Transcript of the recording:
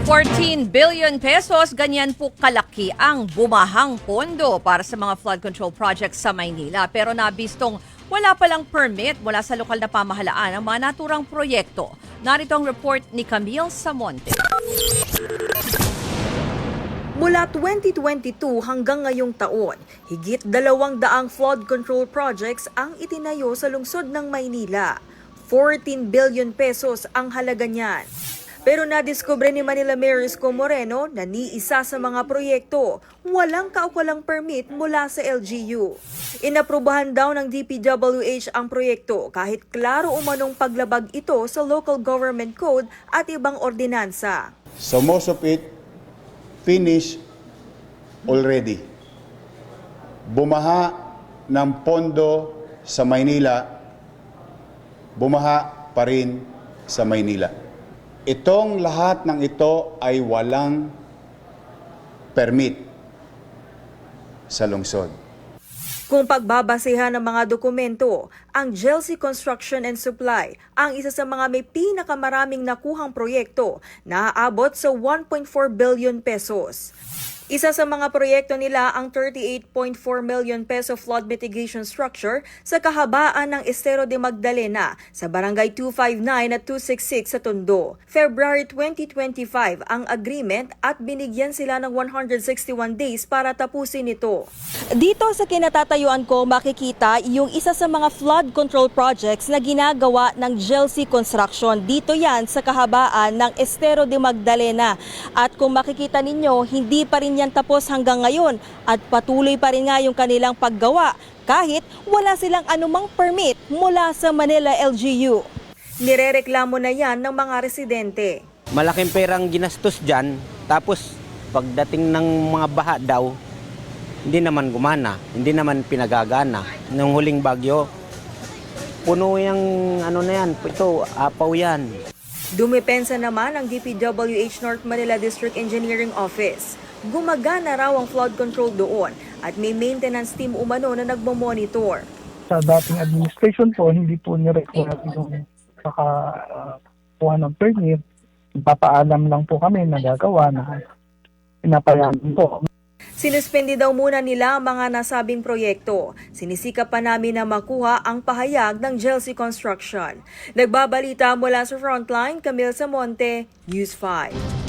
14 billion pesos, ganyan po kalaki ang bumahang pondo para sa mga flood control projects sa Maynila. Pero nabistong wala palang permit mula sa lokal na pamahalaan ang mga naturang proyekto. Narito ang report ni Camille Samonte. Mula 2022 hanggang ngayong taon, higit 200 flood control projects ang itinayo sa lungsod ng Maynila. 14 billion pesos ang halaga niyan. Pero nadiskubre ni Manila Mayor Isko Moreno na ni isa sa mga proyekto walang kaukulang permit mula sa LGU. Inaprubahan daw ng DPWH ang proyekto kahit klaro umanong paglabag ito sa Local Government Code at ibang ordinansa. So most of it finished already. Bumaha ng pondo sa Maynila, bumaha pa rin sa Maynila. Itong lahat ng ito ay walang permit sa lungsod. Kung pagbabasehan ng mga dokumento, ang Chelsea Construction and Supply ang isa sa mga may pinakamaraming nakuhang proyekto na aabot sa 1.4 billion pesos. Isa sa mga proyekto nila ang 38.4 million peso flood mitigation structure sa kahabaan ng Estero de Magdalena sa Barangay 259 at 266 sa Tondo. February 2025 ang agreement at binigyan sila ng 161 days para tapusin ito. Dito sa kinatatayuan ko makikita yung isa sa mga flood control projects na ginagawa ng Chelsea Construction. Dito yan sa kahabaan ng Estero de Magdalena. At kung makikita ninyo, hindi pa rin yan tapos hanggang ngayon at patuloy pa rin nga yung kanilang paggawa kahit wala silang anumang permit mula sa Manila LGU. Nirereklamo na yan ng mga residente. Malaking perang ginastos dyan, tapos pagdating ng mga baha daw, hindi naman gumana, hindi naman pinagagana. Nung huling bagyo, puno yung ano na yan, ito, apaw yan. Dumepensa naman ang DPWH North Manila District Engineering Office. Gumagana raw ang flood control doon at may maintenance team umano na nagmo-monitor. Sa dating administration po, hindi po ni-require yung makakuha ng permit. Papaalam lang po kami na gagawa na pinapayagan po. Sinuspende daw muna nila ang mga nasabing proyekto. Sinisikap pa namin na makuha ang pahayag ng Chelsea Construction. Nagbabalita mula sa Frontline, Camille Samonte, News 5.